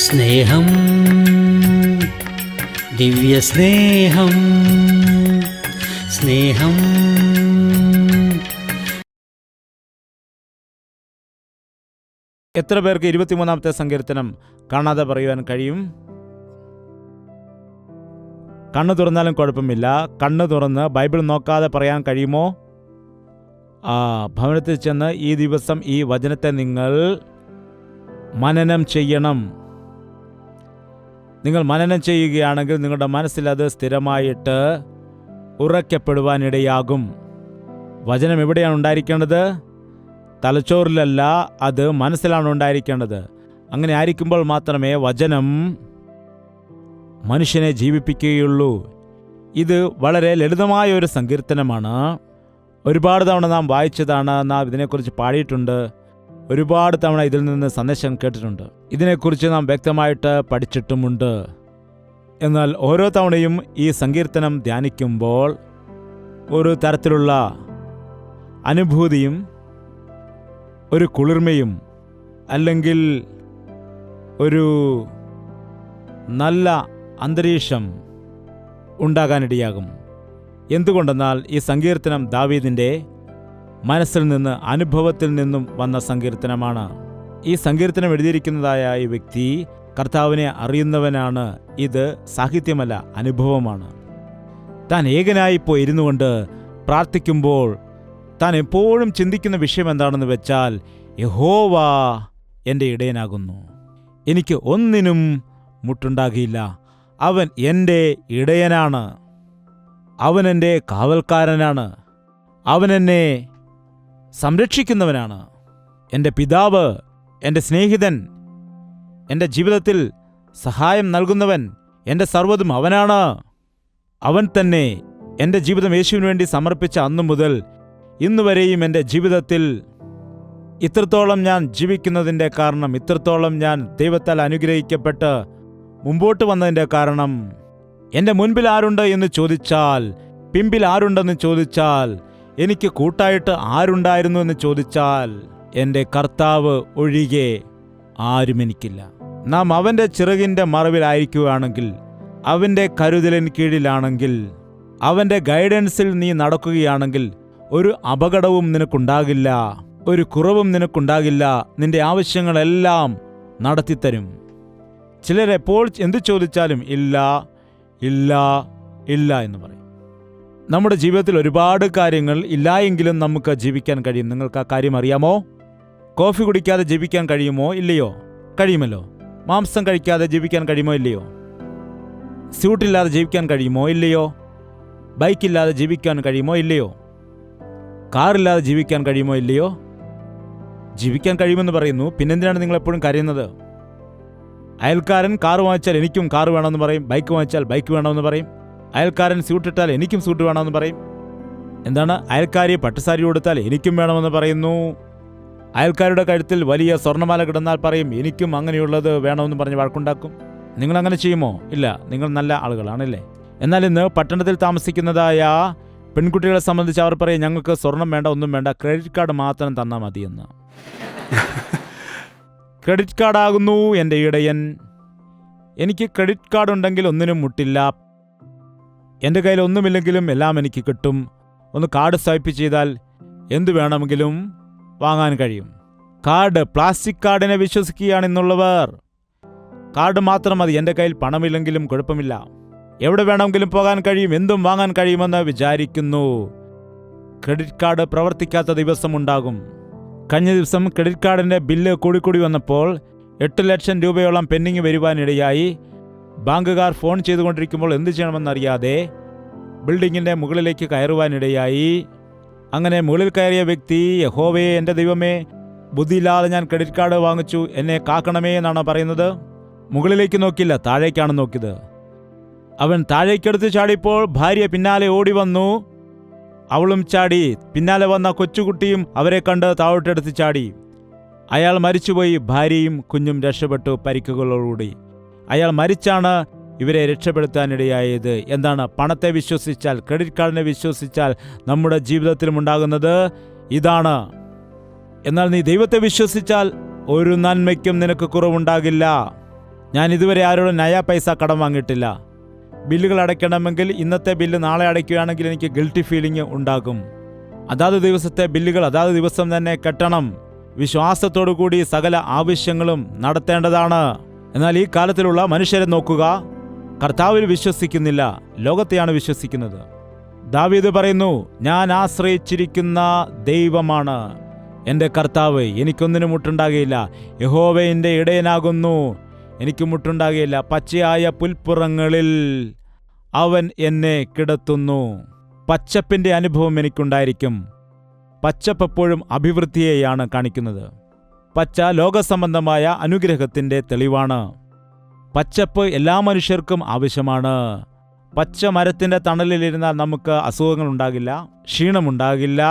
സ്നേഹം, ദിവ്യസ്നേഹം, സ്നേഹം. എത്ര പേർക്ക് 23-ാമത്തെ സങ്കീർത്തനം കാണാതെ പറയുവാൻ കഴിയും? കണ്ണു തുറന്നാലും കുഴപ്പമില്ല. കണ്ണു തുറന്ന് ബൈബിൾ നോക്കാതെ പറയാൻ കഴിയുമോ? ഭവനത്തിൽ ചെന്ന് ഈ ദിവസം ഈ വചനത്തെ നിങ്ങൾ മനനം ചെയ്യണം. നിങ്ങൾ മനനം ചെയ്യുകയാണെങ്കിൽ നിങ്ങളുടെ മനസ്സിൽ അത് സ്ഥിരമായിട്ട് ഉറയ്ക്കപ്പെടുവാനിടയാകും. വചനം എവിടെയാണ് ഉണ്ടായിരിക്കേണ്ടത്? തലച്ചോറിലല്ല, അത് മനസ്സിലാണ് ഉണ്ടായിരിക്കേണ്ടത്. അങ്ങനെ ആയിരിക്കുമ്പോൾ മാത്രമേ വചനം മനുഷ്യനെ ജീവിപ്പിക്കുകയുള്ളൂ. ഇത് വളരെ ലളിതമായ ഒരു സങ്കീർത്തനമാണ്. ഒരുപാട് തവണ നാം വായിച്ചതാണ്, നാം ഇതിനെക്കുറിച്ച് പാടിയിട്ടുണ്ട്, ഒരുപാട് തവണ ഇതിൽ നിന്ന് സന്ദേശം കേട്ടിട്ടുണ്ട്, ഇതിനെക്കുറിച്ച് നാം വ്യക്തമായിട്ട് പഠിച്ചിട്ടുമുണ്ട്. എന്നാൽ ഓരോ തവണയും ഈ സങ്കീർത്തനം ധ്യാനിക്കുമ്പോൾ ഒരു തരത്തിലുള്ള അനുഭൂതിയും ഒരു കുളിർമയും അല്ലെങ്കിൽ ഒരു നല്ല അന്തരീക്ഷം ഉണ്ടാകാനിടയാകും. എന്തുകൊണ്ടെന്നാൽ ഈ സങ്കീർത്തനം ദാവീദിൻ്റെ മനസ്സിൽ നിന്ന്, അനുഭവത്തിൽ നിന്നും വന്ന സങ്കീർത്തനമാണ്. ഈ സങ്കീർത്തനം എഴുതിയിരിക്കുന്നതായ ഈ വ്യക്തി കർത്താവിനെ അറിയുന്നവനാണ്. ഇത് സാഹിത്യമല്ല, അനുഭവമാണ്. താൻ ഏകനായി പോയി ഇരുന്നു കൊണ്ട് പ്രാർത്ഥിക്കുമ്പോൾ താൻ എപ്പോഴും ചിന്തിക്കുന്ന വിഷയം എന്താണെന്ന് വെച്ചാൽ, യഹോവ എൻ്റെ ഇടയനാകുന്നു, എനിക്ക് ഒന്നിനും മുട്ടുണ്ടാകില്ല. അവൻ എൻ്റെ ഇടയനാണ്, അവൻ എൻ്റെ കാവൽക്കാരനാണ്, അവൻ എന്നെ സംരക്ഷിക്കുന്നവനാണ്, എൻ്റെ പിതാവ്, എൻ്റെ സ്നേഹിതൻ, എൻ്റെ ജീവിതത്തിൽ സഹായം നൽകുന്നവൻ, എൻ്റെ സർവ്വതും അവനാണ്. അവൻ തന്നെ എൻ്റെ ജീവിതം യേശുവിന് വേണ്ടി സമർപ്പിച്ച അന്നു മുതൽ ഇന്നുവരെയും എൻ്റെ ജീവിതത്തിൽ ഇത്രത്തോളം ഞാൻ ജീവിക്കുന്നതിൻ്റെ കാരണം, ഇത്രത്തോളം ഞാൻ ദൈവത്താൽ അനുഗ്രഹിക്കപ്പെട്ട് മുമ്പോട്ട് വന്നതിൻ്റെ കാരണം, എൻ്റെ മുൻപിൽ ആരുണ്ട് എന്ന് ചോദിച്ചാൽ, പിമ്പിൽ ആരുണ്ടെന്ന് ചോദിച്ചാൽ, എനിക്ക് കൂട്ടായിട്ട് ആരുണ്ടായിരുന്നു എന്ന് ചോദിച്ചാൽ, എൻ്റെ കർത്താവ് ഒഴികെ ആരും എനിക്കില്ല. നാം അവൻ്റെ ചിറകിൻ്റെ മറവിലായിരിക്കുകയാണെങ്കിൽ, അവൻ്റെ കരുതലിന് കീഴിലാണെങ്കിൽ, അവൻ്റെ ഗൈഡൻസിൽ നീ നടക്കുകയാണെങ്കിൽ ഒരു അപകടവും നിനക്കുണ്ടാകില്ല, ഒരു കുറവും നിനക്കുണ്ടാകില്ല. നിന്റെ ആവശ്യങ്ങളെല്ലാം നടത്തിത്തരും. ചിലരെപ്പോൾ എന്തു ചോദിച്ചാലും ഇല്ല ഇല്ല ഇല്ല എന്ന് പറയും. നമ്മുടെ ജീവിതത്തിൽ ഒരുപാട് കാര്യങ്ങൾ ഇല്ലായെങ്കിലും നമുക്ക് ജീവിക്കാൻ കഴിയും. നിങ്ങൾക്ക് ആ കാര്യം അറിയാമോ? കോഫി കുടിക്കാതെ ജീവിക്കാൻ കഴിയുമോ? ഇല്ലയോ? കഴിയുമല്ലോ. മാംസം കഴിക്കാതെ ജീവിക്കാൻ കഴിയുമോ? ഇല്ലയോ? സ്യൂട്ടില്ലാതെ ജീവിക്കാൻ കഴിയുമോ? ഇല്ലയോ? ബൈക്കില്ലാതെ ജീവിക്കാൻ കഴിയുമോ? ഇല്ലയോ? കാറില്ലാതെ ജീവിക്കാൻ കഴിയുമോ? ഇല്ലയോ? ജീവിക്കാൻ കഴിയുമെന്ന് പറയുന്നു. പിന്നെന്തിനാണ് നിങ്ങളെപ്പോഴും കരയുന്നത്? അയൽക്കാരൻ കാർ വാങ്ങിച്ചാൽ എനിക്കും കാർ വേണമെന്ന് പറയും, ബൈക്ക് വാങ്ങിച്ചാൽ ബൈക്ക് വേണമെന്ന് പറയും, അയൽക്കാരൻ സ്യൂട്ടിട്ടാൽ എനിക്കും സ്യൂട്ട് വേണമെന്ന് പറയും. എന്താണ്? അയൽക്കാരി പട്ടുസാരി കൊടുത്താൽ എനിക്കും വേണമെന്ന് പറയുന്നു. അയൽക്കാരുടെ കഴുത്തിൽ വലിയ സ്വർണ്ണമാല കിടന്നാൽ പറയും എനിക്കും അങ്ങനെയുള്ളത് വേണമെന്ന് പറഞ്ഞ് വഴക്കുണ്ടാക്കും. നിങ്ങൾ അങ്ങനെ ചെയ്യുമോ? ഇല്ല, നിങ്ങൾ നല്ല ആളുകളാണല്ലേ. എന്നാൽ ഇന്ന് പട്ടണത്തിൽ താമസിക്കുന്നതായ പെൺകുട്ടികളെ സംബന്ധിച്ച് അവർ പറയും, ഞങ്ങൾക്ക് സ്വർണം വേണ്ട, ഒന്നും വേണ്ട, ക്രെഡിറ്റ് കാർഡ് മാത്രം തന്നാൽ മതിയെന്ന്. ക്രെഡിറ്റ് കാർഡാകുന്നു എൻ്റെ ഇടയൻ. എനിക്ക് ക്രെഡിറ്റ് കാർഡ് ഉണ്ടെങ്കിൽ ഒന്നിനും മുട്ടില്ല. എൻ്റെ കയ്യിൽ ഒന്നുമില്ലെങ്കിലും എല്ലാം എനിക്ക് കിട്ടും. ഒന്ന് കാർഡ് സ്വൈപ്പ് ചെയ്താൽ എന്തു വേണമെങ്കിലും വാങ്ങാൻ കഴിയും. കാർഡ്, പ്ലാസ്റ്റിക് കാർഡിനെ വിശ്വസിക്കുകയാണ് ഇന്നുള്ളവർ. കാർഡ് മാത്രം മതി, എൻ്റെ കയ്യിൽ പണമില്ലെങ്കിലും കുഴപ്പമില്ല, എവിടെ വേണമെങ്കിലും പോകാൻ കഴിയും, എന്തും വാങ്ങാൻ കഴിയുമെന്ന് വിചാരിക്കുന്നു. ക്രെഡിറ്റ് കാർഡ് പ്രവർത്തിക്കാത്ത ദിവസമുണ്ടാകും. കഴിഞ്ഞ ദിവസം ക്രെഡിറ്റ് കാർഡിൻ്റെ ബില്ല് കൂടിക്കൂടി വന്നപ്പോൾ 8 ലക്ഷം രൂപയോളം പെൻഡിങ് വരുവാനിടയായി. ബാങ്കുകാർ ഫോൺ ചെയ്തുകൊണ്ടിരിക്കുമ്പോൾ എന്തു ചെയ്യണമെന്നറിയാതെ ബിൽഡിങ്ങിൻ്റെ മുകളിലേക്ക് കയറുവാനിടയായി. അങ്ങനെ മുകളിൽ കയറിയ വ്യക്തി, യഹോവേ എൻ്റെ ദൈവമേ, ബുദ്ധിയില്ലാതെ ഞാൻ ക്രെഡിറ്റ് കാർഡ് വാങ്ങിച്ചു, എന്നെ കാക്കണമേ എന്നാണ് പറയുന്നത്. മുകളിലേക്ക് നോക്കില്ല, താഴേക്കാണ് നോക്കിയത്. അവൻ താഴേക്കെടുത്ത് ചാടിയപ്പോൾ ഭാര്യ പിന്നാലെ ഓടി വന്നു. അവളും ചാടി. പിന്നാലെ വന്ന കൊച്ചുകുട്ടിയും അവരെ കണ്ട് താഴോട്ടെടുത്ത് ചാടി. അയാൾ മരിച്ചുപോയി. ഭാര്യയും കുഞ്ഞും രക്ഷപ്പെട്ടു പരിക്കുകളോടുകൂടി. അയാൾ മരിച്ചാണ് ഇവരെ രക്ഷപ്പെടുത്താനിടയായത്. എന്താണ്? പണത്തെ വിശ്വസിച്ചാൽ, ക്രെഡിറ്റ് കാർഡിനെ വിശ്വസിച്ചാൽ നമ്മുടെ ജീവിതത്തിലും ഉണ്ടാകുന്നത് ഇതാണ്. എന്നാൽ നീ ദൈവത്തെ വിശ്വസിച്ചാൽ ഒരു നന്മയ്ക്കും നിനക്ക് കുറവുണ്ടാകില്ല. ഞാൻ ഇതുവരെ ആരോടും നയാ പൈസ കടം വാങ്ങിയിട്ടില്ല. ബില്ലുകൾ അടയ്ക്കണമെങ്കിൽ ഇന്നത്തെ ബില്ല് നാളെ അടയ്ക്കുകയാണെങ്കിൽ എനിക്ക് ഗിൽറ്റി ഫീലിംഗ് ഉണ്ടാകും. അതാത് ദിവസത്തെ ബില്ലുകൾ അതാത് ദിവസം തന്നെ കെട്ടണം. വിശ്വാസത്തോടു കൂടി സകല ആവശ്യങ്ങളും നടത്തേണ്ടതാണ്. എന്നാൽ ഈ കാലത്തിലുള്ള മനുഷ്യരെ നോക്കുക, കർത്താവിൽ വിശ്വസിക്കുന്നില്ല, ലോകത്തെയാണ് വിശ്വസിക്കുന്നത്. ദാവീദ് പറയുന്നു, ഞാൻ ആശ്രയിച്ചിരിക്കുന്ന ദൈവമാണ് എൻ്റെ കർത്താവ്, എനിക്കൊന്നിനും മുട്ടുണ്ടാകുകയില്ല. യഹോവ എൻ്റെ ഇടയനാകുന്നു, എനിക്ക് മുട്ടുണ്ടാകുകയില്ല. പച്ചയായ പുൽപ്പുറങ്ങളിൽ അവൻ എന്നെ കിടത്തുന്നു. പച്ചപ്പിൻ്റെ അനുഭവം എനിക്കുണ്ടായിരിക്കും. പച്ചപ്പ് എപ്പോഴും അഭിവൃദ്ധിയെയാണ് കാണിക്കുന്നത്. പച്ച ലോകസംബന്ധമായ അനുഗ്രഹത്തിൻ്റെ തെളിവാണ്. പച്ചപ്പ് എല്ലാ മനുഷ്യർക്കും ആവശ്യമാണ്. പച്ച മരത്തിൻ്റെ തണലിലിരുന്നാൽ നമുക്ക് അസുഖങ്ങൾ ഉണ്ടാകില്ല, ക്ഷീണമുണ്ടാകില്ല.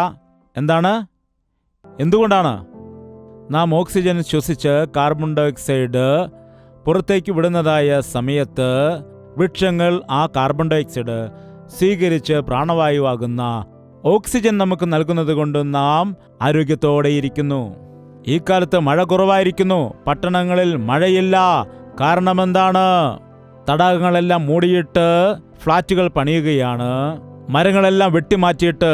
എന്തുകൊണ്ടാണ്? നാം ഓക്സിജൻ ശ്വസിച്ച് കാർബൺ ഡയോക്സൈഡ് പുറത്തേക്ക് വിടുന്നതായ സമയത്ത് വൃക്ഷങ്ങൾ ആ കാർബൺ ഡയോക്സൈഡ് സ്വീകരിച്ച് പ്രാണവായുവാകുന്ന ഓക്സിജൻ നമുക്ക് നൽകുന്നത് കൊണ്ട് നാം ആരോഗ്യത്തോടെയിരിക്കുന്നു. ഈ കാലത്ത് മഴ കുറവായിരിക്കുന്നു. പട്ടണങ്ങളിൽ മഴയില്ല. കാരണമെന്താണ്? തടാകങ്ങളെല്ലാം മൂടിയിട്ട് ഫ്ളാറ്റുകൾ പണിയുകയാണ്. മരങ്ങളെല്ലാം വെട്ടിമാറ്റിയിട്ട്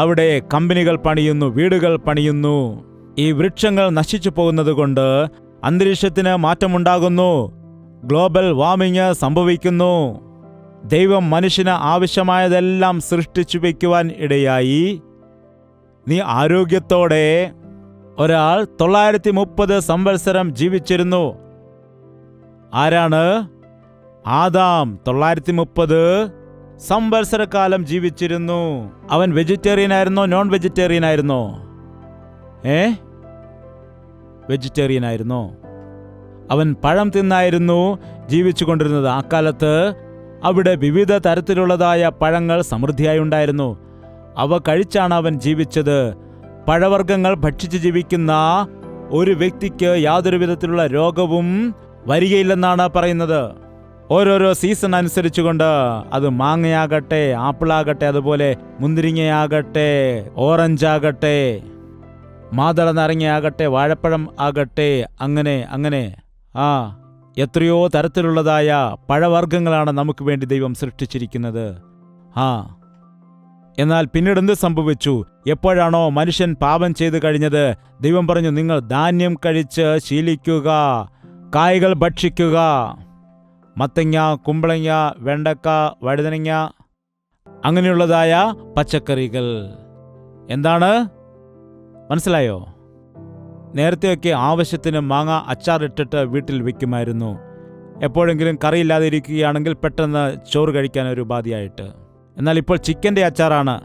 അവിടെ കമ്പനികൾ പണിയുന്നു, വീടുകൾ പണിയുന്നു. ഈ വൃക്ഷങ്ങൾ നശിച്ചു പോകുന്നത് കൊണ്ട് അന്തരീക്ഷത്തിന് മാറ്റമുണ്ടാകുന്നു. ഗ്ലോബൽ വാർമിംഗ് സംഭവിക്കുന്നു. ദൈവം മനുഷ്യന് ആവശ്യമായതെല്ലാം സൃഷ്ടിച്ചു വയ്ക്കുവാൻ ഇടയായി. നീ ആരോഗ്യത്തോടെ ഒരാൾ 930 സംവത്സരം ജീവിച്ചിരുന്നു. ആരാണ്? ആദാം 930 സംവത്സരക്കാലം ജീവിച്ചിരുന്നു. അവൻ വെജിറ്റേറിയൻ ആയിരുന്നോ നോൺ വെജിറ്റേറിയൻ ആയിരുന്നോ? വെജിറ്റേറിയൻ ആയിരുന്നോ? അവൻ പഴം തിന്നായിരുന്നു ജീവിച്ചു കൊണ്ടിരുന്നത്. ആ കാലത്ത് അവിടെ വിവിധ തരത്തിലുള്ളതായ പഴങ്ങൾ സമൃദ്ധിയായി ഉണ്ടായിരുന്നു. അവ കഴിച്ചാണ് അവൻ ജീവിച്ചത്. പഴവർഗ്ഗങ്ങൾ ഭക്ഷിച്ച് ജീവിക്കുന്ന ഒരു വ്യക്തിക്ക് യാതൊരു വിധത്തിലുള്ള രോഗവും വരികയില്ലെന്നാണ് പറയുന്നത്. ഓരോരോ സീസൺ അനുസരിച്ചുകൊണ്ട്, അത് മാങ്ങയാകട്ടെ, ആപ്പിളാകട്ടെ, അതുപോലെ മുന്തിരിങ്ങയാകട്ടെ, ഓറഞ്ചാകട്ടെ, മാതള നാരങ്ങയാകട്ടെ, വാഴപ്പഴം ആകട്ടെ, അങ്ങനെ എത്രയോ തരത്തിലുള്ളതായ പഴവർഗ്ഗങ്ങളാണ് നമുക്ക് വേണ്ടി ദൈവം സൃഷ്ടിച്ചിരിക്കുന്നത്. എന്നാൽ പിന്നീട് എന്ത് സംഭവിച്ചു? എപ്പോഴാണോ മനുഷ്യൻ പാപം ചെയ്തു കഴിഞ്ഞത്, ദൈവം പറഞ്ഞു, നിങ്ങൾ ധാന്യം കഴിച്ച് ശീലിക്കുക, കായ്കൾ ഭക്ഷിക്കുക. മത്തങ്ങ, കുമ്പളങ്ങ, വെണ്ടക്ക, വഴുതനങ്ങ, അങ്ങനെയുള്ളതായ പച്ചക്കറികൾ. മനസ്സിലായോ? നേരത്തെയൊക്കെ ആവശ്യത്തിന് മാങ്ങ അച്ചാറിട്ടിട്ട് വീട്ടിൽ വയ്ക്കുമായിരുന്നു. എപ്പോഴെങ്കിലും കറിയില്ലാതെ ഇരിക്കുകയാണെങ്കിൽ പെട്ടെന്ന് ചോറ് കഴിക്കാൻ ഒരു ഉപാധിയായിട്ട്. എന്നാൽ ഇപ്പോൾ ചിക്കൻ്റെ അച്ചാറാണ്,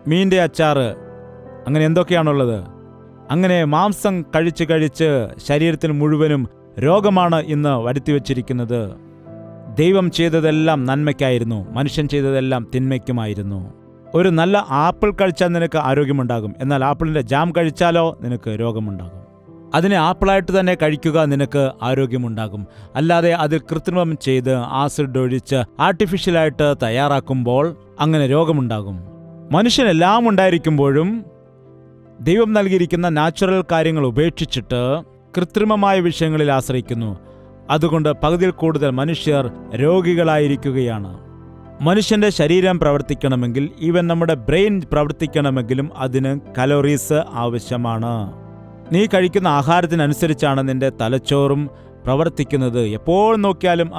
മീൻ്റെ അച്ചാറ്, അങ്ങനെ എന്തൊക്കെയാണുള്ളത്. അങ്ങനെ മാംസം കഴിച്ച് ശരീരത്തിന് മുഴുവനും രോഗമാണ് ഇന്ന് വരുത്തി വച്ചിരിക്കുന്നത്. ദൈവം ചെയ്തതെല്ലാം നന്മയ്ക്കായിരുന്നു, മനുഷ്യൻ ചെയ്തതെല്ലാം തിന്മയ്ക്കുമായിരുന്നു. ഒരു നല്ല ആപ്പിൾ കഴിച്ചാൽ നിനക്ക് ആരോഗ്യമുണ്ടാകും. എന്നാൽ ആപ്പിളിൻ്റെ ജാം കഴിച്ചാലോ നിനക്ക് രോഗമുണ്ടാകും. അതിനെ ആപ്പിളായിട്ട് തന്നെ കഴിക്കുക, നിനക്ക് ആരോഗ്യമുണ്ടാകും. അല്ലാതെ അതിൽ കൃത്രിമം ചെയ്ത് ആസിഡ് ഒഴിച്ച് ആർട്ടിഫിഷ്യലായിട്ട് തയ്യാറാക്കുമ്പോൾ അങ്ങനെ രോഗമുണ്ടാകും. മനുഷ്യനെല്ലാം ഉണ്ടായിരിക്കുമ്പോഴും ദൈവം നൽകിയിരിക്കുന്ന നാച്ചുറൽ കാര്യങ്ങൾ ഉപേക്ഷിച്ചിട്ട് കൃത്രിമമായ വിഷയങ്ങളിൽ ആശ്രയിക്കുന്നു. അതുകൊണ്ട് പകുതിയിൽ കൂടുതൽ മനുഷ്യർ രോഗികളായിരിക്കുകയാണ്. മനുഷ്യന്റെ ശരീരം പ്രവർത്തിക്കണമെങ്കിൽ, ഈവൻ നമ്മുടെ ബ്രെയിൻ പ്രവർത്തിക്കണമെങ്കിലും അതിന് കലോറീസ് ആവശ്യമാണ്. നീ കഴിക്കുന്ന ആഹാരത്തിനനുസരിച്ചാണ് നിന്റെ തലച്ചോറും പ്രവർത്തിക്കുന്നത്. എപ്പോൾ നോക്കിയാലും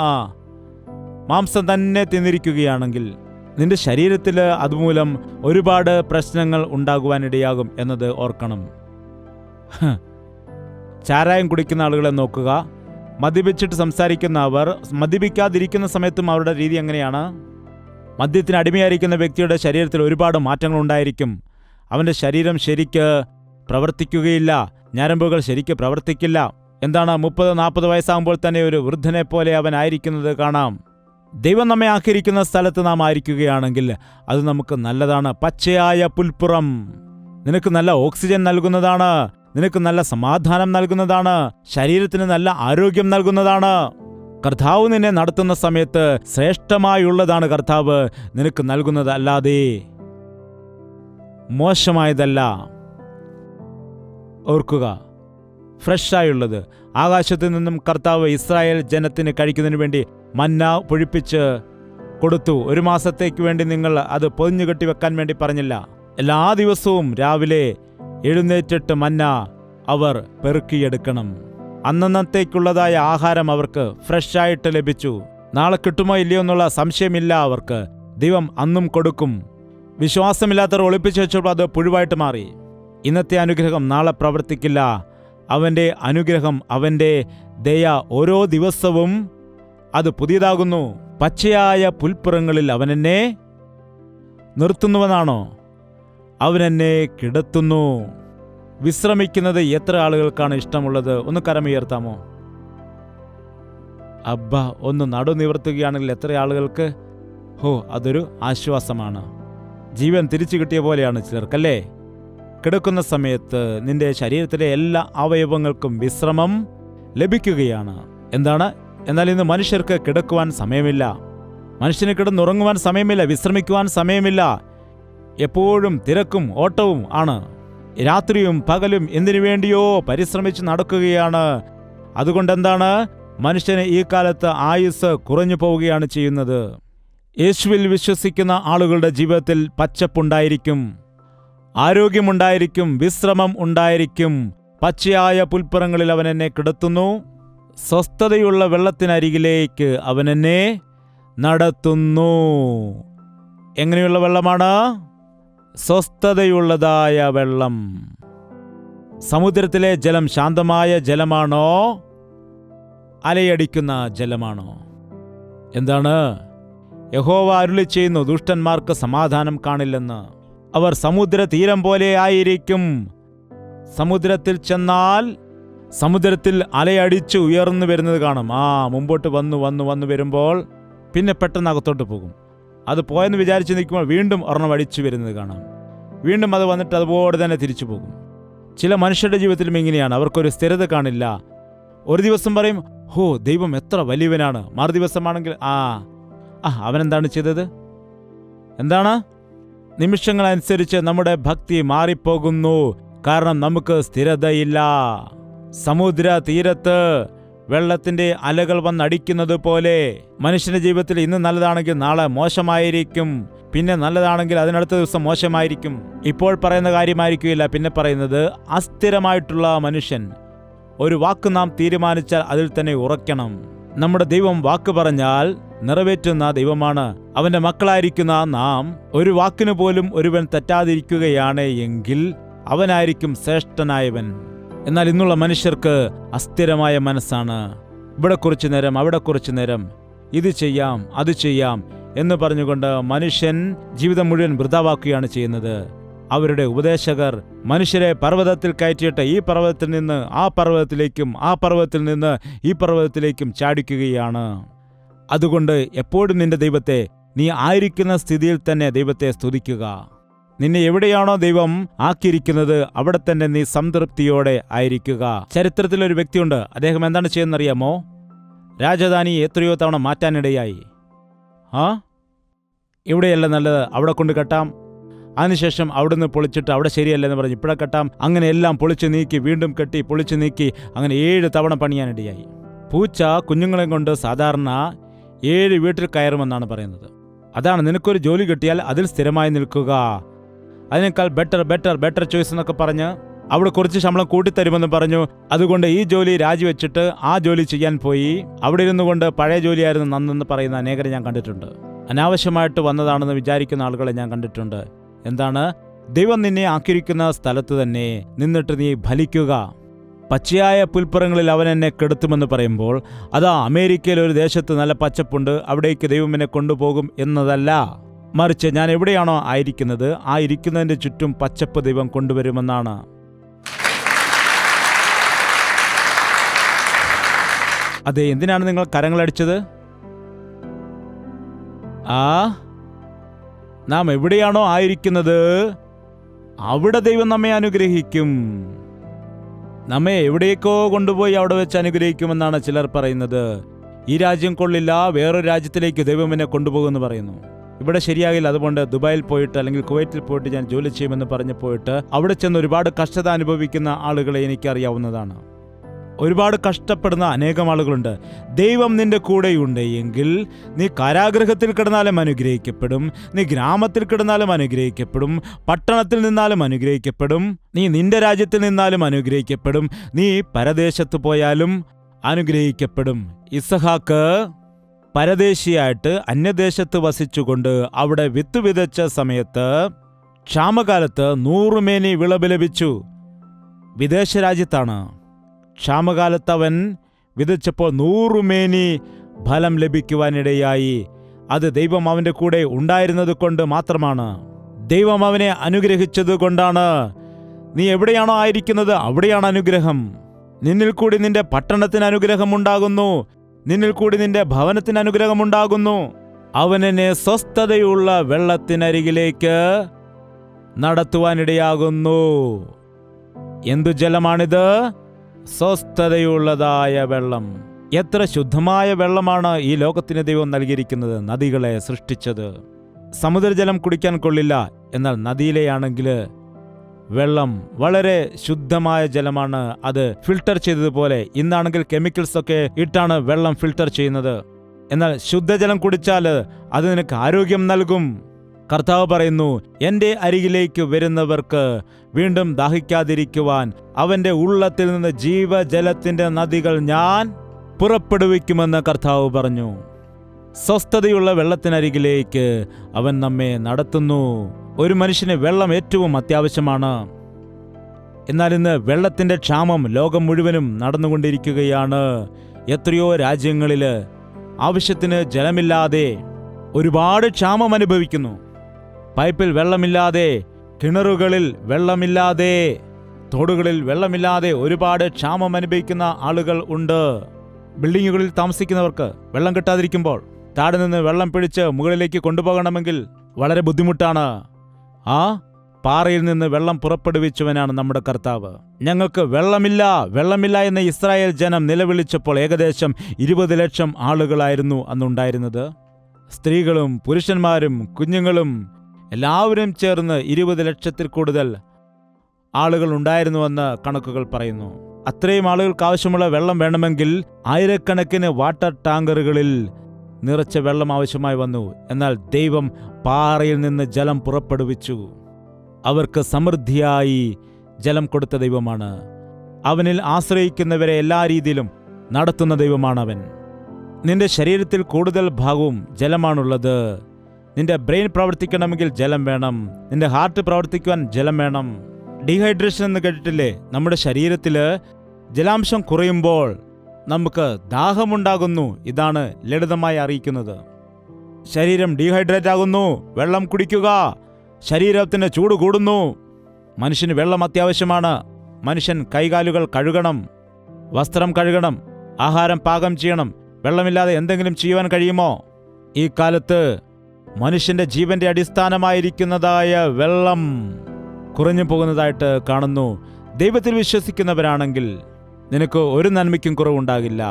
മാംസം തന്നെ തിന്നിരിക്കുകയാണെങ്കിൽ നിന്റെ ശരീരത്തിൽ അതുമൂലം ഒരുപാട് പ്രശ്നങ്ങൾ ഉണ്ടാകുവാനിടയാകും എന്നത് ഓർക്കണം. ചാരായം കുടിക്കുന്ന ആളുകളെ നോക്കുക. മദ്യപിച്ചിട്ട് സംസാരിക്കുന്ന അവർ മദ്യപിക്കാതിരിക്കുന്ന സമയത്തും അവരുടെ രീതി എങ്ങനെയാണ്? മദ്യത്തിന് അടിമയായിരിക്കുന്ന വ്യക്തിയുടെ ശരീരത്തിൽ ഒരുപാട് മാറ്റങ്ങൾ ഉണ്ടായിരിക്കും. അവൻ്റെ ശരീരം ശരിക്ക് പ്രവർത്തിക്കുകയില്ല, ഞരമ്പുകൾ ശരിക്ക് പ്രവർത്തിക്കില്ല. 30-40 വയസ്സാകുമ്പോൾ തന്നെ ഒരു വൃദ്ധനെ പോലെ അവൻ ആയിരിക്കുന്നത് കാണാം. ദൈവം നമ്മെ ആക്കിയിരിക്കുന്ന സ്ഥലത്ത് നാം ആയിരിക്കുകയാണെങ്കിൽ അത് നമുക്ക് നല്ലതാണ്. പച്ചയായ പുൽപ്പുറം നിനക്ക് നല്ല ഓക്സിജൻ നൽകുന്നതാണ്, നിനക്ക് നല്ല സമാധാനം നൽകുന്നതാണ്, ശരീരത്തിന് നല്ല ആരോഗ്യം നൽകുന്നതാണ്. കർത്താവ് നിന്നെ നടത്തുന്ന സമയത്ത് ശ്രേഷ്ഠമായുള്ളതാണ് കർത്താവ് നിനക്ക് നൽകുന്നത്, അല്ലാതെ മോശമായതല്ല. ഓർക്കുക, ഫ്രഷായുള്ളത്, ആകാശത്തു നിന്നും കർത്താവ് ഇസ്രായേൽ ജനത്തിന് കഴിക്കുന്നതിന് വേണ്ടി മന്ന പൊഴിപ്പിച്ച് കൊടുത്തു. 1 മാസത്തേക്ക് വേണ്ടി നിങ്ങൾ അത് പൊതിഞ്ഞു കെട്ടി വെക്കാൻ വേണ്ടി പറഞ്ഞില്ല. എല്ലാ ദിവസവും രാവിലെ എഴുന്നേറ്റിട്ട് മന്ന അവർ പെറുക്കിയെടുക്കണം. അന്നന്നത്തേക്കുള്ളതായ ആഹാരം അവർക്ക് ഫ്രഷായിട്ട് ലഭിച്ചു. നാളെ കിട്ടുമോ ഇല്ലയോ എന്നുള്ള സംശയമില്ല അവർക്ക്. ദൈവം അന്നും കൊടുക്കും. വിശ്വാസമില്ലാത്തവർ ഒളിപ്പിച്ചു വെച്ചപ്പോൾ അത് പുഴുവായിട്ട് മാറി. ഇന്നത്തെ അനുഗ്രഹം നാളെ പ്രവർത്തിക്കില്ല. അവൻ്റെ അനുഗ്രഹം, അവൻ്റെ ദയ ഓരോ ദിവസവും അത് പുതിയതാകുന്നു. പച്ചയായ പുൽപ്പുറങ്ങളിൽ അവനെന്നെ നിർത്തുന്നുവെന്നാണോ? അവനെന്നെ കിടത്തുന്നു. വിശ്രമിക്കുന്നത് എത്ര ആളുകൾക്കാണ് ഇഷ്ടമുള്ളത്? ഒന്ന് കരമുയർത്താമോ? അബ്ബ ഒന്ന് നടുനിവർത്തുകയാണെങ്കിൽ എത്ര ആളുകൾക്ക് അതൊരു ആശ്വാസമാണ്. ജീവൻ തിരിച്ചു കിട്ടിയ പോലെയാണ് ചിലർക്കല്ലേ? കിടക്കുന്ന സമയത്ത് നിന്റെ ശരീരത്തിലെ എല്ലാ അവയവങ്ങൾക്കും വിശ്രമം ലഭിക്കുകയാണ്. എന്നാൽ ഇന്ന് മനുഷ്യർക്ക് കിടക്കുവാൻ സമയമില്ല. മനുഷ്യന് കിടന്നുറങ്ങുവാൻ സമയമില്ല, വിശ്രമിക്കുവാൻ സമയമില്ല. എപ്പോഴും തിരക്കും ഓട്ടവും ആണ്. രാത്രിയും പകലും എന്തിനു വേണ്ടിയോ പരിശ്രമിച്ച് നടക്കുകയാണ്. അതുകൊണ്ടെന്താണ്? മനുഷ്യന് ഈ കാലത്ത് ആയുസ് കുറഞ്ഞു പോവുകയാണ് ചെയ്യുന്നത്. യേശുവിൽ വിശ്വസിക്കുന്ന ആളുകളുടെ ജീവിതത്തിൽ പച്ചപ്പുണ്ടായിരിക്കും, ആരോഗ്യമുണ്ടായിരിക്കും, വിശ്രമം ഉണ്ടായിരിക്കും. പച്ചയായ പുൽപ്പുറങ്ങളിൽ അവൻ എന്നെ കിടത്തുന്നു. സ്വസ്ഥതയുള്ള വെള്ളത്തിനരികിലേക്ക് അവൻ എന്നെ നടത്തുന്നു. എങ്ങനെയുള്ള വെള്ളമാണ്? സ്വസ്ഥതയുള്ളതായ വെള്ളം. സമുദ്രത്തിലെ ജലം ശാന്തമായ ജലമാണോ? അലയടിക്കുന്ന ജലമാണോ? യഹോവ അരുളി ചെയ്യുന്നു, ദുഷ്ടന്മാർക്ക് സമാധാനം കാണില്ലെന്ന്. അവർ സമുദ്ര തീരം പോലെ ആയിരിക്കും. സമുദ്രത്തിൽ ചെന്നാൽ സമുദ്രത്തിൽ അലയടിച്ച് ഉയർന്നു വരുന്നത് കാണും. മുമ്പോട്ട് വന്നു വരുമ്പോൾ പിന്നെ പെട്ടെന്ന് അകത്തോട്ട് പോകും. അത് പോയെന്ന് വിചാരിച്ച് നിൽക്കുമ്പോൾ വീണ്ടും ഒരെണ്ണം അടിച്ചു വരുന്നത് കാണാം. വീണ്ടും അത് വന്നിട്ട് അതുപോലെ തന്നെ തിരിച്ചു പോകും. ചില മനുഷ്യരുടെ ജീവിതത്തിലും ഇങ്ങനെയാണ്. അവർക്കൊരു സ്ഥിരത കാണില്ല. ഒരു ദിവസം പറയും, ദൈവം എത്ര വലിയവനാണ്. മറു ദിവസമാണെങ്കിൽ അവനെന്താണ് ചെയ്തത്? നിമിഷങ്ങളനുസരിച്ച് നമ്മുടെ ഭക്തി മാറിപ്പോകുന്നു. കാരണം നമുക്ക് സ്ഥിരതയില്ല. സമുദ്ര തീരത്ത് വെള്ളത്തിന്റെ അലകൾ വന്നടിക്കുന്നത് പോലെ മനുഷ്യന്റെ ജീവിതത്തിൽ ഇന്ന് നല്ലതാണെങ്കിൽ നാളെ മോശമായിരിക്കും. പിന്നെ നല്ലതാണെങ്കിൽ അതിനടുത്ത ദിവസം മോശമായിരിക്കും. ഇപ്പോൾ പറയുന്ന കാര്യമായിരിക്കില്ല പിന്നെ പറയുന്നത്. അസ്ഥിരമായിട്ടുള്ള മനുഷ്യൻ. ഒരു വാക്ക് നാം തീരുമാനിച്ചാൽ അതിൽ തന്നെ ഉറയ്ക്കണം. നമ്മുടെ ദൈവം വാക്ക് പറഞ്ഞാൽ നിറവേറ്റുന്ന ദൈവമാണ്. അവന്റെ മക്കളായിരിക്കുന്ന നാം ഒരു വാക്കിനു പോലും ഒരുവൻ തെറ്റാതിരിക്കുകയാണ് എങ്കിൽ അവനായിരിക്കും ശ്രേഷ്ഠനായവൻ. എന്നാൽ ഇന്നുള്ള മനുഷ്യർക്ക് അസ്ഥിരമായ മനസ്സാണ്. ഇവിടെ കുറച്ചു നേരം, അവിടെ കുറച്ചു നേരം, ഇത് ചെയ്യാം അത് ചെയ്യാം എന്ന് പറഞ്ഞുകൊണ്ട് മനുഷ്യൻ ജീവിതം മുഴുവൻ വൃഥാവാക്കുകയാണ് ചെയ്യുന്നത്. അവരുടെ ഉപദേശകർ മനുഷ്യരെ പർവ്വതത്തിൽ കയറ്റിയിട്ട് ഈ പർവ്വതത്തിൽ നിന്ന് ആ പർവ്വതത്തിലേക്കും ആ പർവ്വതത്തിൽ നിന്ന് ഈ പർവ്വതത്തിലേക്കും ചാടിക്കുകയാണ്. അതുകൊണ്ട് എപ്പോഴും നിന്റെ ദൈവത്തെ, നീ ആയിരിക്കുന്ന സ്ഥിതിയിൽ തന്നെ ദൈവത്തെ സ്തുതിക്കുക. നിന്നെ എവിടെയാണോ ദൈവം ആക്കിയിരിക്കുന്നത് അവിടെ തന്നെ നീ സംതൃപ്തിയോടെ ആയിരിക്കുക. ചരിത്രത്തിലൊരു വ്യക്തിയുണ്ട്. അദ്ദേഹം എന്താണ് ചെയ്യുന്നറിയാമോ? രാജധാനി എത്രയോ തവണ മാറ്റാനിടയായി. ഇവിടെയല്ല നല്ലത്, അവിടെ കൊണ്ട് കെട്ടാം. അതിനുശേഷം അവിടുന്ന് പൊളിച്ചിട്ട് അവിടെ ശരിയല്ലെന്ന് പറഞ്ഞ് ഇവിടെ കെട്ടാം. അങ്ങനെ എല്ലാം പൊളിച്ചു നീക്കി വീണ്ടും കെട്ടി പൊളിച്ചു നീക്കി അങ്ങനെ 7 തവണ പണിയാനിടയായി. പൂച്ച കുഞ്ഞുങ്ങളെ കൊണ്ട് സാധാരണ 7 വീട്ടിൽ കയറുമെന്നാണ് പറയുന്നത്. അതാണ്, നിനക്കൊരു ജോലി കിട്ടിയാൽ അതിൽ സ്ഥിരമായി നിൽക്കുക. അതിനേക്കാൾ ബെറ്റർ ചോയ്സ് എന്നൊക്കെ പറഞ്ഞ് അവിടെ കുറച്ച് ശമ്പളം കൂട്ടിത്തരുമെന്ന് പറഞ്ഞു. അതുകൊണ്ട് ഈ ജോലി രാജിവെച്ചിട്ട് ആ ജോലി ചെയ്യാൻ പോയി. അവിടെ ഇരുന്നു കൊണ്ട് പഴയ ജോലിയായിരുന്നു നന്നെന്ന് പറയുന്ന അനേകരെ ഞാൻ കണ്ടിട്ടുണ്ട്. അനാവശ്യമായിട്ട് വന്നതാണെന്ന് വിചാരിക്കുന്ന ആളുകളെ ഞാൻ കണ്ടിട്ടുണ്ട്. ദൈവം നിന്നെ ആക്കിയിരിക്കുന്ന സ്ഥലത്ത് തന്നെ നിന്നിട്ട് നീ ഫലിക്കുക. പച്ചയായ പുൽപ്പുറങ്ങളിൽ അവൻ എന്നെ കെടുത്തുമെന്ന് പറയുമ്പോൾ അമേരിക്കയിൽ ഒരു ദേശത്ത് നല്ല പച്ചപ്പുണ്ട്, അവിടേക്ക് ദൈവം എന്നെ കൊണ്ടുപോകും എന്നതല്ല. മറിച്ച് ഞാൻ എവിടെയാണോ ആയിരിക്കുന്നത് ആ ഇരിക്കുന്നതിൻ്റെ ചുറ്റും പച്ചപ്പ് ദൈവം കൊണ്ടുവരുമെന്നാണ്. അതെ, എന്തിനാണ് നിങ്ങൾ കരങ്ങളടിച്ചത്? നാം എവിടെയാണോ ആയിരിക്കുന്നത് അവിടെ ദൈവം നമ്മെ അനുഗ്രഹിക്കും. നമ്മെ എവിടേക്കോ കൊണ്ടുപോയി അവിടെ വെച്ച് അനുഗ്രഹിക്കുമെന്നാണ് ചിലർ പറയുന്നത്. ഈ രാജ്യം കൊള്ളില്ല, വേറൊരു രാജ്യത്തിലേക്ക് ദൈവം എന്നെ കൊണ്ടുപോകുമെന്ന് പറയുന്നു. ഇവിടെ ശരിയാകില്ല, അതുകൊണ്ട് ദുബായിൽ പോയിട്ട് അല്ലെങ്കിൽ കുവൈറ്റിൽ പോയിട്ട് ഞാൻ ജോലി ചെയ്യുമെന്ന് പറഞ്ഞു പോയിട്ട് അവിടെ ചെന്ന് ഒരുപാട് കഷ്ടത അനുഭവിക്കുന്ന ആളുകളെ എനിക്കറിയാവുന്നതാണ്. ഒരുപാട് കഷ്ടപ്പെടുന്ന അനേകം ആളുകളുണ്ട്. ദൈവം നിന്റെ കൂടെയുണ്ട് എങ്കിൽ നീ കാരാഗൃഹത്തിൽ കിടന്നാലും അനുഗ്രഹിക്കപ്പെടും, നീ ഗ്രാമത്തിൽ കിടന്നാലും അനുഗ്രഹിക്കപ്പെടും, പട്ടണത്തിൽ നിന്നാലും അനുഗ്രഹിക്കപ്പെടും, നീ നിന്റെ രാജ്യത്തിൽ നിന്നാലും അനുഗ്രഹിക്കപ്പെടും, നീ പരദേശത്ത് പോയാലും അനുഗ്രഹിക്കപ്പെടും. ഇസഹാക്ക് പരദേശിയായിട്ട് അന്യദേശത്ത് വസിച്ചുകൊണ്ട് അവിടെ വിത്ത് വിതച്ച സമയത്ത് ക്ഷാമകാലത്ത് 100 മേനി വിളവ് ലഭിച്ചു. വിദേശ രാജ്യത്താണ്. ക്ഷാമകാലത്ത് അവൻ വിതച്ചപ്പോൾ 100 മേനി ഫലം ലഭിക്കുവാനിടയായി. അത് ദൈവം അവൻ്റെ കൂടെ ഉണ്ടായിരുന്നത് കൊണ്ട് മാത്രമാണ്. ദൈവം അവനെ അനുഗ്രഹിച്ചത് കൊണ്ടാണ്. നീ എവിടെയാണോ ആയിരിക്കുന്നത് അവിടെയാണ് അനുഗ്രഹം. നിന്നിൽ കൂടി നിന്റെ പട്ടണത്തിന് അനുഗ്രഹമുണ്ടാകുന്നു, നിന്നിൽ കൂടി നിന്റെ ഭവനത്തിന് അനുഗ്രഹമുണ്ടാകുന്നു. അവൻ എന്നെ സ്വസ്ഥതയുള്ള വെള്ളത്തിനരികിലേക്ക് നടത്തുവാനിടയാകുന്നു. എന്തു ജലമാണിത്? സ്വസ്ഥതയുള്ളതായ വെള്ളം. എത്ര ശുദ്ധമായ വെള്ളമാണ് ഈ ലോകത്തിന് ദൈവം നൽകിയിരിക്കുന്നത്. നദികളെ സൃഷ്ടിച്ചത്. സമുദ്രജലം കുടിക്കാൻ കൊള്ളില്ല, എന്നാൽ നദിയിലെയാണെങ്കിൽ വെള്ളം വളരെ ശുദ്ധമായ ജലമാണ്. അത് ഫിൽട്ടർ ചെയ്തതുപോലെ. ഇന്നാണെങ്കിൽ കെമിക്കൽസ് ഒക്കെ ഇട്ടാണ് വെള്ളം ഫിൽട്ടർ ചെയ്യുന്നത്. എന്നാൽ ശുദ്ധജലം കുടിച്ചാൽ അത് നിനക്ക് ആരോഗ്യം നൽകും. കർത്താവ് പറയുന്നു, എൻ്റെ അരികിലേക്ക് വരുന്നവർക്ക് വീണ്ടും ദാഹിക്കാതിരിക്കുവാൻ അവൻ്റെ ഉള്ളത്തിൽ നിന്ന് ജീവജലത്തിൻ്റെ നദികൾ ഞാൻ പുറപ്പെടുവിക്കുമെന്ന് കർത്താവ് പറഞ്ഞു. സ്വസ്ഥതയുള്ള വെള്ളത്തിനരികിലേക്ക് അവൻ നമ്മെ നടത്തുന്നു. ഒരു മനുഷ്യന് വെള്ളം ഏറ്റവും അത്യാവശ്യമാണ്. എന്നാൽ ഇന്ന് വെള്ളത്തിൻ്റെ ക്ഷാമം ലോകം മുഴുവനും നടന്നുകൊണ്ടിരിക്കുകയാണ്. എത്രയോ രാജ്യങ്ങളിൽ ആവശ്യത്തിന് ജലമില്ലാതെ ഒരുപാട് ക്ഷാമം അനുഭവിക്കുന്നു. പൈപ്പിൽ വെള്ളമില്ലാതെ, കിണറുകളിൽ വെള്ളമില്ലാതെ, തോടുകളിൽ വെള്ളമില്ലാതെ ഒരുപാട് ക്ഷാമം അനുഭവിക്കുന്ന ആളുകൾ ഉണ്ട്. ബിൽഡിങ്ങുകളിൽ താമസിക്കുന്നവർക്ക് വെള്ളം കിട്ടാതിരിക്കുമ്പോൾ താഴെ നിന്ന് വെള്ളം പിടിച്ച് മുകളിലേക്ക് കൊണ്ടുപോകണമെങ്കിൽ വളരെ ബുദ്ധിമുട്ടാണ്. ആ പാറയിൽ നിന്ന് വെള്ളം പുറപ്പെടുവിച്ചവനാണ് നമ്മുടെ കർത്താവ്. ഞങ്ങൾക്ക് വെള്ളമില്ല, വെള്ളമില്ല എന്ന് ഇസ്രായേൽ ജനം നിലവിളിച്ചപ്പോൾ ഏകദേശം 20 ലക്ഷം ആളുകളായിരുന്നു അന്നുണ്ടായിരുന്നത്. സ്ത്രീകളും പുരുഷന്മാരും കുഞ്ഞുങ്ങളും എല്ലാവരും ചേർന്ന് 20 ലക്ഷത്തിൽ കൂടുതൽ ആളുകൾ ഉണ്ടായിരുന്നുവെന്ന് കണക്കുകൾ പറയുന്നു. അത്രയും ആളുകൾക്ക് ആവശ്യമുള്ള വെള്ളം വേണമെങ്കിൽ ആയിരക്കണക്കിന് വാട്ടർ ടാങ്കറുകളിൽ നിറച്ച വെള്ളം ആവശ്യമായി വന്നു. എന്നാൽ ദൈവം പാറയിൽ നിന്ന് ജലം പുറപ്പെടുവിച്ചു. അവർക്ക് സമൃദ്ധിയായി ജലം കൊടുത്ത ദൈവമാണ്. അവനിൽ ആശ്രയിക്കുന്നവരെ എല്ലാ രീതിയിലും നടത്തുന്ന ദൈവമാണവൻ. നിന്റെ ശരീരത്തിൽ കൂടുതൽ ഭാഗവും ജലമാണുള്ളത്. നിന്റെ ബ്രെയിൻ പ്രവർത്തിക്കണമെങ്കിൽ ജലം വേണം. നിന്റെ ഹാർട്ട് പ്രവർത്തിക്കുവാൻ ജലം വേണം. ഡീഹൈഡ്രേഷൻ എന്ന് കേട്ടിട്ടില്ലേ? നമ്മുടെ ശരീരത്തിൽ ജലാംശം കുറയുമ്പോൾ നമുക്ക് ദാഹമുണ്ടാകുന്നു. ഇതാണ് ലളിതമായി അറിയിക്കുന്നത്. ശരീരം ഡീഹൈഡ്രേറ്റ് ആകുന്നു. വെള്ളം കുടിക്കുക. ശരീരത്തിന് ചൂട് കൂടുന്നു. മനുഷ്യന് വെള്ളം അത്യാവശ്യമാണ്. മനുഷ്യൻ കൈകാലുകൾ കഴുകണം, വസ്ത്രം കഴുകണം, ആഹാരം പാകം ചെയ്യണം. വെള്ളമില്ലാതെ എന്തെങ്കിലും ചെയ്യുവാൻ കഴിയുമോ? ഈ കാലത്ത് മനുഷ്യന്റെ ജീവന്റെ അടിസ്ഥാനമായിരിക്കുന്നതായ വെള്ളം കുറഞ്ഞു പോകുന്നതായിട്ട് കാണുന്നു. ദൈവത്തിൽ വിശ്വസിക്കുന്നവരാണെങ്കിൽ നിനക്ക് ഒരു നന്മയ്ക്കും കുറവുണ്ടാകില്ല.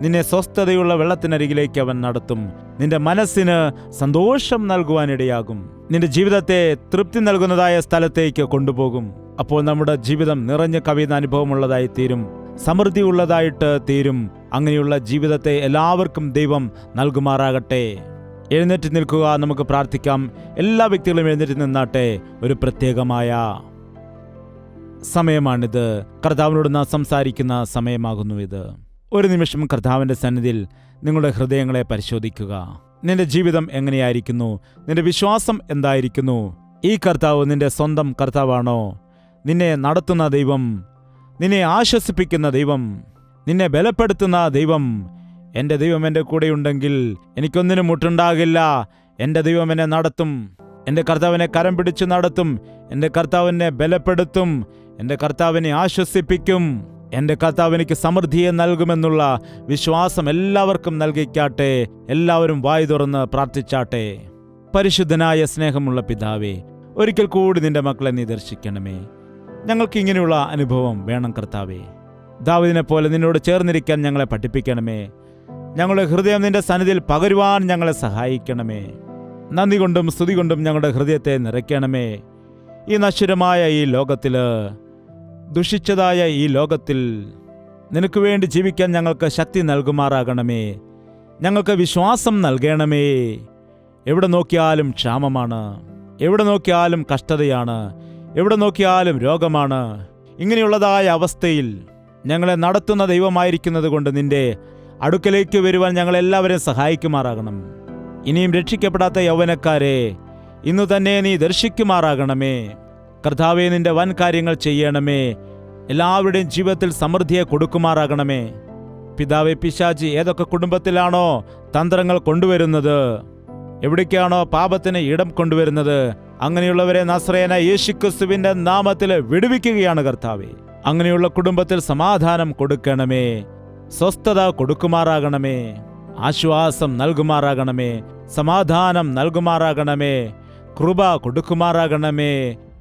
നിന്നെ സ്വസ്ഥതയുള്ള വെള്ളത്തിനരികിലേക്ക് അവൻ നടത്തും. നിന്റെ മനസ്സിന് സന്തോഷം നൽകുവാനിടയാകും. നിന്റെ ജീവിതത്തെ തൃപ്തി നൽകുന്നതായ സ്ഥലത്തേക്ക് കൊണ്ടുപോകും. അപ്പോൾ നമ്മുടെ ജീവിതം നിറഞ്ഞു കവിയുന്ന അനുഭവമുള്ളതായി തീരും, സമൃദ്ധിയുള്ളതായിട്ട് തീരും. അങ്ങനെയുള്ള ജീവിതത്തെ എല്ലാവർക്കും ദൈവം നൽകുമാറാകട്ടെ. എഴുന്നേറ്റ് നിൽക്കുക, നമുക്ക് പ്രാർത്ഥിക്കാം. എല്ലാ വ്യക്തികളും എഴുന്നേറ്റ് നിന്നാട്ടെ. ഒരു പ്രത്യേകമായ സമയമാണിത്. കർത്താവിനോട് നാം സംസാരിക്കുന്ന സമയമാകുന്നു ഇത്. ഒരു നിമിഷം കർത്താവിൻ്റെ സന്നിധിയിൽ നിങ്ങളുടെ ഹൃദയങ്ങളെ പരിശോധിക്കുക. നിന്റെ ജീവിതം എങ്ങനെയായിരിക്കുന്നു? നിന്റെ വിശ്വാസം എന്തായിരിക്കുന്നു? ഈ കർത്താവ് നിന്റെ സ്വന്തം കർത്താവാണോ? നിന്നെ നടത്തുന്ന ദൈവം, നിന്നെ ആശ്വസിപ്പിക്കുന്ന ദൈവം, നിന്നെ ബലപ്പെടുത്തുന്ന ദൈവം. എൻ്റെ ദൈവം എൻ്റെ കൂടെയുണ്ടെങ്കിൽ എനിക്കൊന്നിനും മുട്ടുണ്ടാകില്ല. എൻ്റെ ദൈവം എന്നെ നടത്തും. എൻ്റെ കർത്താവിനെ കരം പിടിച്ചു നടത്തും. എൻ്റെ കർത്താവിനെ ബലപ്പെടുത്തും. എൻ്റെ കർത്താവിനെ ആശ്വസിപ്പിക്കും. എൻ്റെ കർത്താവ് എനിക്ക് സമൃദ്ധിയെ നൽകുമെന്നുള്ള വിശ്വാസം എല്ലാവർക്കും നൽകിക്കാട്ടെ. എല്ലാവരും വായ് തുറന്ന് പ്രാർത്ഥിച്ചാട്ടെ. പരിശുദ്ധനായ സ്നേഹമുള്ള പിതാവേ, ഒരിക്കൽ കൂടി നിന്റെ മക്കളെ നീ ദർശിക്കണമേ. ഞങ്ങൾക്ക് ഇങ്ങനെയുള്ള അനുഭവം വേണം കർത്താവേ. ദാവീദിനെ പോലെ നിന്നോട് ചേർന്നിരിക്കാൻ ഞങ്ങളെ പഠിപ്പിക്കണമേ. ഞങ്ങളുടെ ഹൃദയം നിന്റെ സന്നിധിയിൽ പകരുവാൻ ഞങ്ങളെ സഹായിക്കണമേ. നന്ദി കൊണ്ടും സ്തുതി കൊണ്ടും ഞങ്ങളുടെ ഹൃദയത്തെ നിറയ്ക്കണമേ. ഈ നശ്വരമായ ഈ ലോകത്തിൽ, ദുഷിച്ചതായ ഈ ലോകത്തിൽ നിനക്ക് വേണ്ടി ജീവിക്കാൻ ഞങ്ങൾക്ക് ശക്തി നൽകുമാറാകണമേ. ഞങ്ങൾക്ക് വിശ്വാസം നൽകണമേ. എവിടെ നോക്കിയാലും ക്ഷാമമാണ്, എവിടെ നോക്കിയാലും കഷ്ടതയാണ്, എവിടെ നോക്കിയാലും രോഗമാണ്. ഇങ്ങനെയുള്ളതായ അവസ്ഥയിൽ ഞങ്ങളെ നടത്തുന്ന ദൈവമായിരിക്കുന്നത് കൊണ്ട് നിന്റെ അടുക്കലേക്ക് വരുവാൻ ഞങ്ങളെല്ലാവരെയും സഹായിക്കുമാറാകണം. ഇനിയും രക്ഷിക്കപ്പെടാത്ത യൗവനക്കാരെ ഇന്നു തന്നെ നീ ദർശിക്കുമാറാകണമേ. കർത്താവേ, നിന്റെ വൻ കാര്യങ്ങൾ ചെയ്യണമേ. എല്ലാവരുടെയും ജീവിതത്തിൽ സമൃദ്ധിയെ കൊടുക്കുമാറാകണമേ. പിതാവേ, പിശാചി ഏതൊക്കെ കുടുംബത്തിലാണോ തന്ത്രങ്ങൾ കൊണ്ടുവരുന്നത്, എവിടേക്കാണോ പാപത്തിന് ഇടം കൊണ്ടുവരുന്നത്, അങ്ങനെയുള്ളവരെ നസ്രയനായ യേശുക്രിസ്തുവിന്റെ നാമത്തിൽ വിടുവിക്കുകയാണ് കർത്താവേ. അങ്ങനെയുള്ള കുടുംബത്തിൽ സമാധാനം കൊടുക്കണമേ, സ്വസ്ഥത കൊടുക്കുമാറാകണമേ, ആശ്വാസം നൽകുമാറാകണമേ, സമാധാനം നൽകുമാറാകണമേ, കൃപ കൊടുക്കുമാറാകണമേ,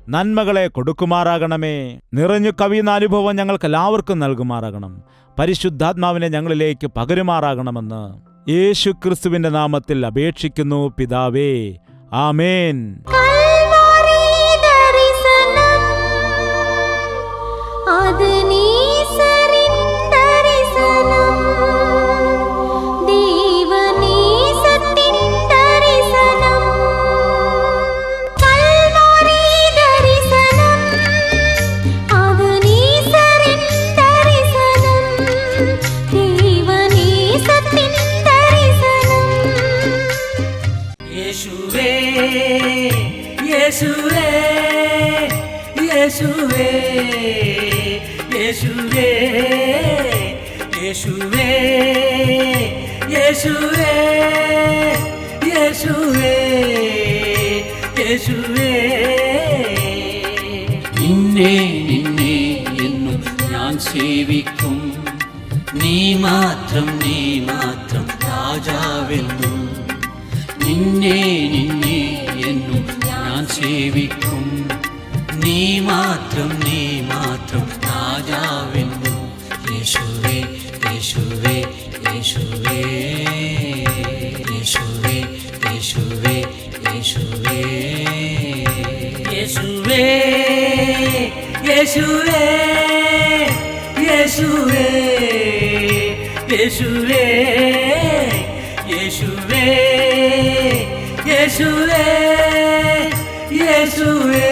നന്മകളെ കൊടുക്കുമാറാകണമേ. നിറഞ്ഞു കവിയുന്ന അനുഭവം ഞങ്ങൾക്ക് എല്ലാവർക്കും നൽകുമാറാകണം. പരിശുദ്ധാത്മാവിനെ ഞങ്ങളിലേക്ക് പകരുമാറാകണമെന്ന് യേശു ക്രിസ്തുവിന്റെ നാമത്തിൽ അപേക്ഷിക്കുന്നു പിതാവേ. ആമേൻ. യേശുവേ യേശുവേ യേശുവേ യേശുവേ യേശുവേ യേശുവേ യേശുവേ നിന്നെ നിന്നെ എന്നും ഞാൻ സേവിക്കും. നീ മാത്രം രാജാവെന്നും. നിന്നെ നിന്നെ എന്നും ഞാൻ സേവിക്കും. നീ മാത്രം രാജാവെന്നും. യേശുവേ യേശുവേ യേശുവേ യേശുവേ യേശുവേ യേശുവേ യേശുവേ യേശുവേ യേശുവേ യേശുവേ യേശുവേ യേശുവേ യേശുവേ